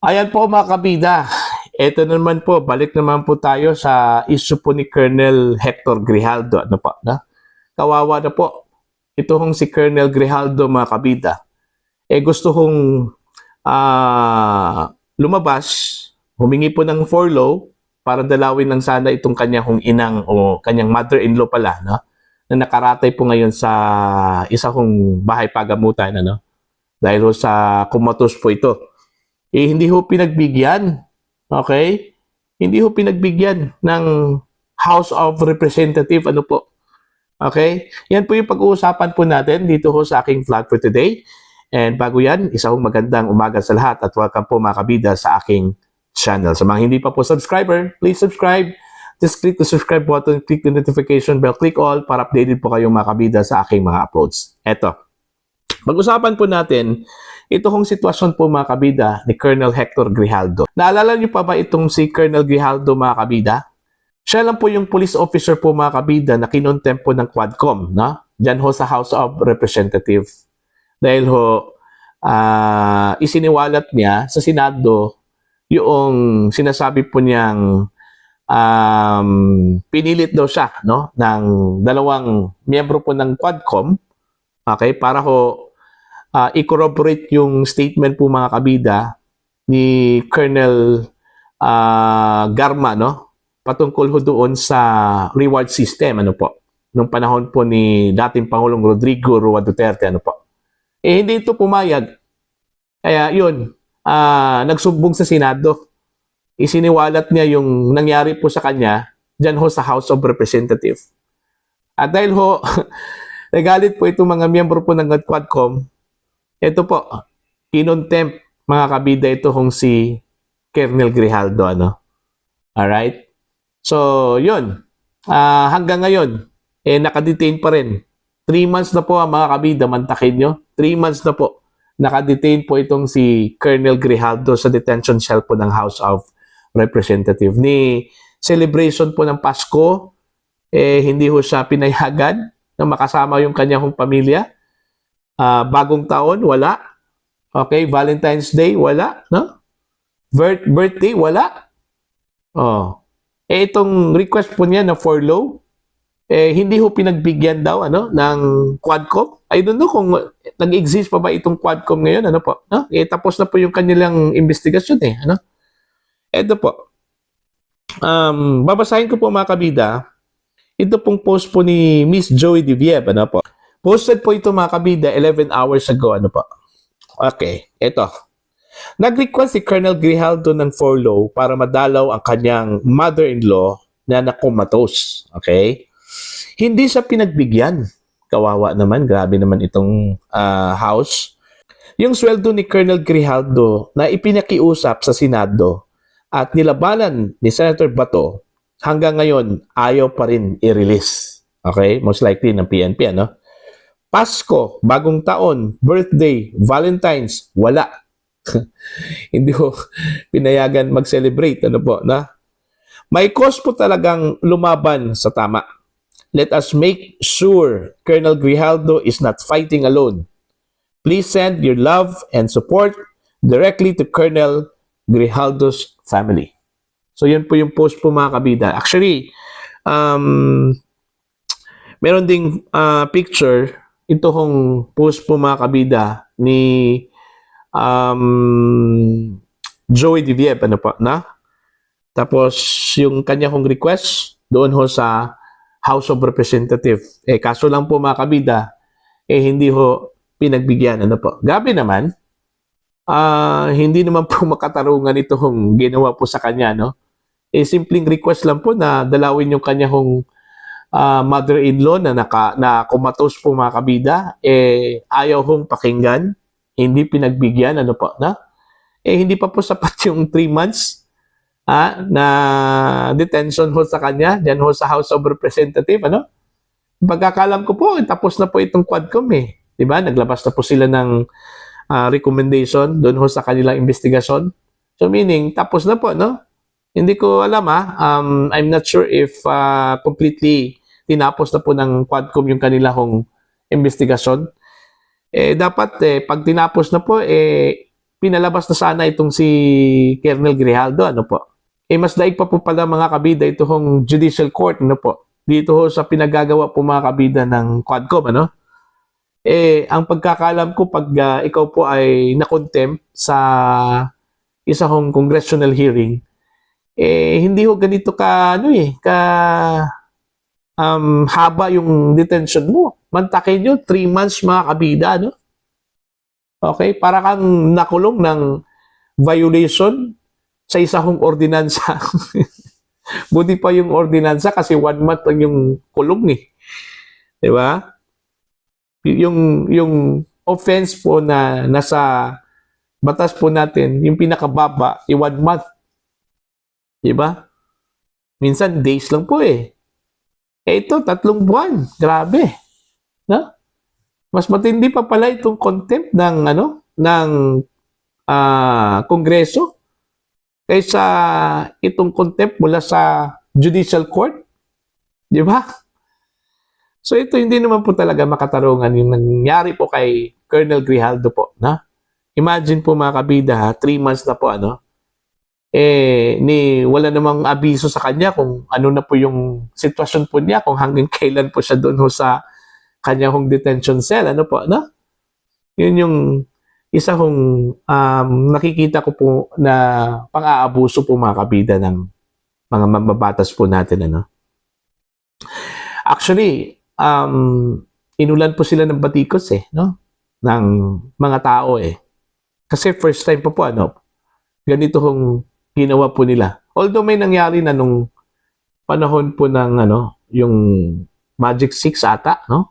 Ayan po mga kabida. Ito naman po, balik naman po tayo sa issue po ni Colonel Hector Grijaldo. Ano po, na? Kawawa na po. Ito hong si Colonel Grijaldo mga kabida. Gusto hong lumabas, humingi po ng furlough para dalawin lang sana itong kanyang hong inang o kanyang mother-in-law pala, no? Na nakaratay po ngayon sa isa kong bahay pagamutan, ano? Dahil ho sa kumatos po ito. Hindi ho pinagbigyan. Okay? Hindi ho pinagbigyan ng House of Representative. Ano po? Okay? Yan po yung pag-uusapan po natin dito ho sa aking vlog for today. And bago yan, isang magandang umaga sa lahat at welcome po mga kabida sa aking channel. Sa mga hindi pa po subscriber, please subscribe. Just click the subscribe button, click the notification bell, click all para updated po kayong mga kabida sa aking mga uploads. Eto. Pag-usapan po natin ito hong sitwasyon po mga kabida ni Colonel Hector Grijaldo. Naalala niyo pa ba itong si Colonel Grijaldo mga kabida? Siya lang po yung police officer po mga kabida na kinontempt po ng Quadcom, no? Diyan ho sa House of Representatives. Dahil ho, isiniwalat niya sa Senado yung sinasabi po niyang pinilit daw siya, no? Ng dalawang miyembro po ng Quadcom, okay, para ho i-corroborate yung statement po mga kabida ni Colonel Garma, no? Patungkol ho doon sa reward system, ano po? Nung panahon po ni dating Pangulong Rodrigo Roa Duterte, ano po? Hindi ito pumayag. Kaya yun, nagsumbong sa Senado. Isiniwalat niya yung nangyari po sa kanya dyan ho sa House of Representatives. At dahil ho, nagalit po itong mga miyembro po ng Quadcom, ito po, kinontempt mga kabida ito hong si Colonel Grijaldo, ano? Alright? So, yun. Hanggang ngayon, nakadetain pa rin. 3 months na po mga kabida, mantakin nyo. 3 months na po. Nakadetain po itong si Colonel Grijaldo sa detention cell po ng House of Representatives. Ni celebration po ng Pasko, hindi ho siya pinayagan na makasama yung kanyang pamilya. Bagong taon, wala. Okay, Valentine's Day, wala, no? Birthday, wala. Oh. Itong request po niya na furlough, hindi ho pinagbigyan daw ano ng Quadcom. I don't know kung nag-exist pa ba itong Quadcom ngayon, ano po, no? Tapos na po yung kanilang investigasyon ano? Ito po. Babasahin ko po mga kabida. Ito pong post po ni Miss Joey Divieb, ano po? Posted po ito mga kabida 11 hours ago. Ano po? Okay, ito. Nag-request si Colonel Grijaldo ng furlough para madalaw ang kanyang mother-in-law na nakumatos. Okay? Hindi siya pinagbigyan. Kawawa naman. Grabe naman itong house. Yung sweldo ni Colonel Grijaldo na ipinakiusap sa Senado at nilabanan ni Senator Bato hanggang ngayon ayaw pa rin i-release. Okay? Most likely ng PNP, ano? Pasko, bagong taon, birthday, Valentine's, wala. Hindi ko pinayagan mag-celebrate. Ano po, na? May cause po talagang lumaban sa tama. Let us make sure Colonel Grijaldo is not fighting alone. Please send your love and support directly to Colonel Grijaldo's family. So, yun po yung post po mga kabida. Actually, meron ding picture. Ito hong post po mga kabida ni Joey Divieb, ano po, na? Tapos, yung kanya hong request doon ho sa House of Representatives. Kaso lang po mga kabida, hindi ho pinagbigyan, ano po. Gabi naman, hindi naman po makatarungan ito hong ginawa po sa kanya, no? Simpleng request lang po na dalawin yung kanya hong mother-in-law na kumatos po mga kabida, ayaw hong pakinggan, hindi pinagbigyan, ano po, na? Hindi pa po sapat yung 3 months na detention ho sa kanya, dyan ho sa House of Representatives, ano? Pagkakalam ko po, tapos na po itong Quadcom, diba? Naglabas na po sila ng recommendation doon ho sa kanilang investigasyon. So meaning, tapos na po, no? Hindi ko alam I'm not sure if completely tinapos na po ng Quadcom yung kanila hong investigasyon. Dapat pag tinapos na po, pinalabas na sana itong si Colonel Grijaldo, ano po. Mas daig pa po pala mga kabida ito hong judicial court, ano po. Dito ho sa pinagagawa po mga kabida ng Quadcom, ano. Ang pagkakalam ko pag ikaw po ay na-contempt sa isa hong congressional hearing, hindi ho ganito ka, haba yung detention mo. Mantakin nyo, 3 months mga kabida, no? Okay? Para kang nakulong ng violation sa isa hong ordinansa. Buti pa yung ordinansa kasi 1 month lang yung kulong eh. Di ba? Yung offense po na nasa batas po natin, yung pinakababa, 1 month. Di ba? Minsan days lang po eh. Ito, 3 buwan. Grabe. No? Mas matindi pa pala itong contempt ng Kongreso kaysa itong contempt mula sa judicial court. Di ba? So ito hindi naman po talaga makatarungan yung nangyari po kay Colonel Grijaldo po. Na? Imagine po mga kabida, 3 months na po wala namang abiso sa kanya kung ano na po yung sitwasyon po niya, kung hanggang kailan po siya doon ho sa kanya hong detention cell. Ano po, no? Yun yung isa hong nakikita ko po na pang-aabuso po mga kabida ng mga mababatas po natin. Ano? Actually, inulan po sila ng batikos no? Ng mga tao Kasi first time po ganito hong ginawa po nila. Although may nangyari na nung panahon po ng yung Magic 6 ata, no?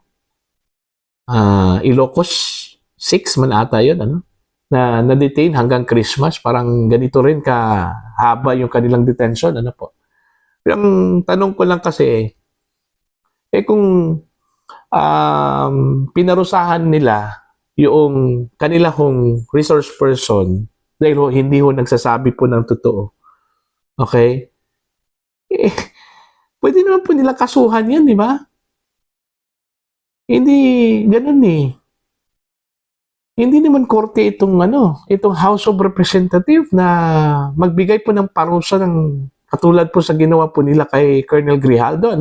Ilocos 6 man ata yun, na na-detain hanggang Christmas. Parang ganito rin kahaba yung kanilang detention, po. Pero ang tanong ko lang kasi, kung pinarusahan nila yung kanila hong resource person dahil hindi ho nagsasabi po ng totoo. Okay? Pwede naman po nila kasuhan yan, di ba? Hindi ganun Hindi naman korte itong House of Representative na magbigay po ng parusa ng katulad po sa ginawa po nila kay Colonel Grijaldo,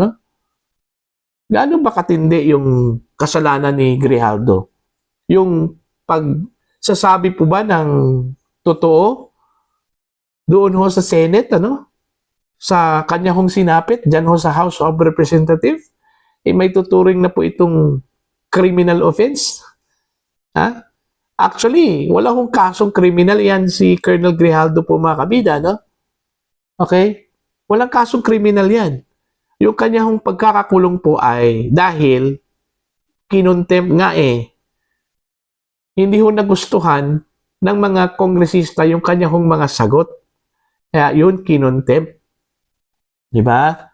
Gaano ba katindi yung kasalanan ni Grijaldo? Yung pagsasabi po ba ng totoo doon ho sa Senate, sa kanya hong sinapit, dyan ho sa House of Representative, may tuturing na po itong criminal offense. Ha? Actually, wala hong kasong criminal yan si Colonel Grijaldo po mga kabida, Okay? Walang kasong criminal yan. Yung kanya hong pagkakakulong po ay dahil kinontempt nga hindi ho nagustuhan ng mga kongresista yung kanya hong mga sagot. Kaya yun kinontempt. Di ba?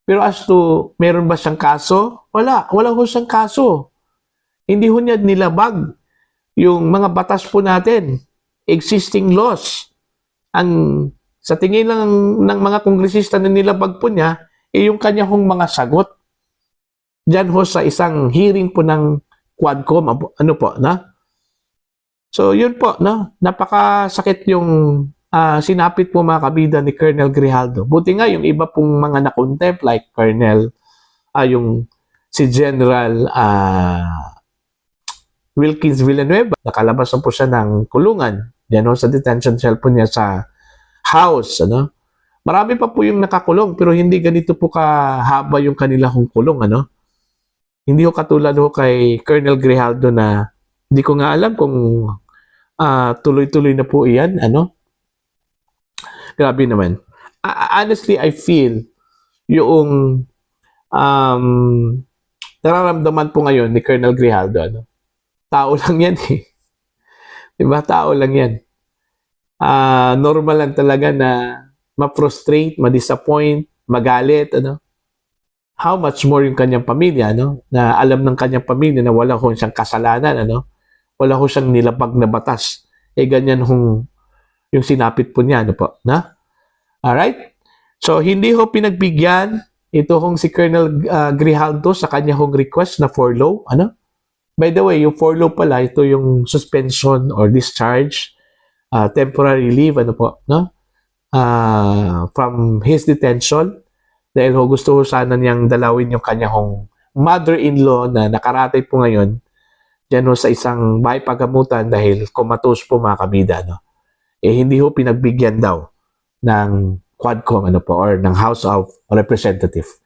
Pero as to, meron ba siyang kaso? Wala. Wala ho siyang kaso. Hindi ho niya nilabag yung mga batas po natin. Existing laws. Sa tingin lang ng mga kongresista na nilabag po niya, yung kanya hong mga sagot. Diyan ho sa isang hearing po ng Quadcom. So, yun po, napakasakit yung sinapit po mga kabida ni Colonel Grijaldo. Buti nga yung iba pong mga na-contempt like Colonel, si General Wilkins Villanueva. Nakalabas na po siya ng kulungan. Yan sa detention cell po niya sa house. Marami pa po yung nakakulong pero hindi ganito po kahaba yung kanila kong kulong. Hindi ko katulad kay Colonel Grijaldo na hindi ko nga alam kung tuloy-tuloy na po iyan. Grabe naman. Honestly, I feel yung nararamdaman po ngayon ni Colonel Grijaldo. Tao lang yan Diba? Tao lang yan. Normal lang talaga na ma-frustrate, ma-disappoint, magalit, How much more yung kanyang pamilya, Na alam ng kanyang pamilya na wala ho siyang kasalanan, Wala ho siyang nilabag na batas. Ganyan yung sinapit po niya, Alright? So, hindi ho pinagbigyan ito si Colonel Grijaldo sa kanya request na for law, By the way, yung for law pala, ito yung suspension or discharge temporary leave, ano po, no? From his detention dahil gusto sana niyang dalawin yung kanyang mother-in-law na nakaratay po ngayon dyan sa isang bahay pagamutan dahil comatose po mga kabida, no? Hindi pinagbigyan daw ng Quadcom or ng House of Representatives.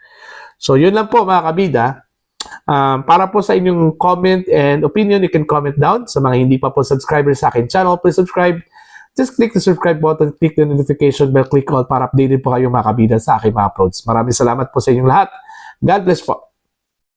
So yun lang po mga kabida. Para po sa inyong comment and opinion, you can comment down. Sa mga hindi pa po subscriber sa akin channel, please subscribe. Just click the subscribe button, click the notification bell, click all para updated po kayo mga kabida sa aking mga uploads. Maraming salamat po sa inyong lahat. God bless po.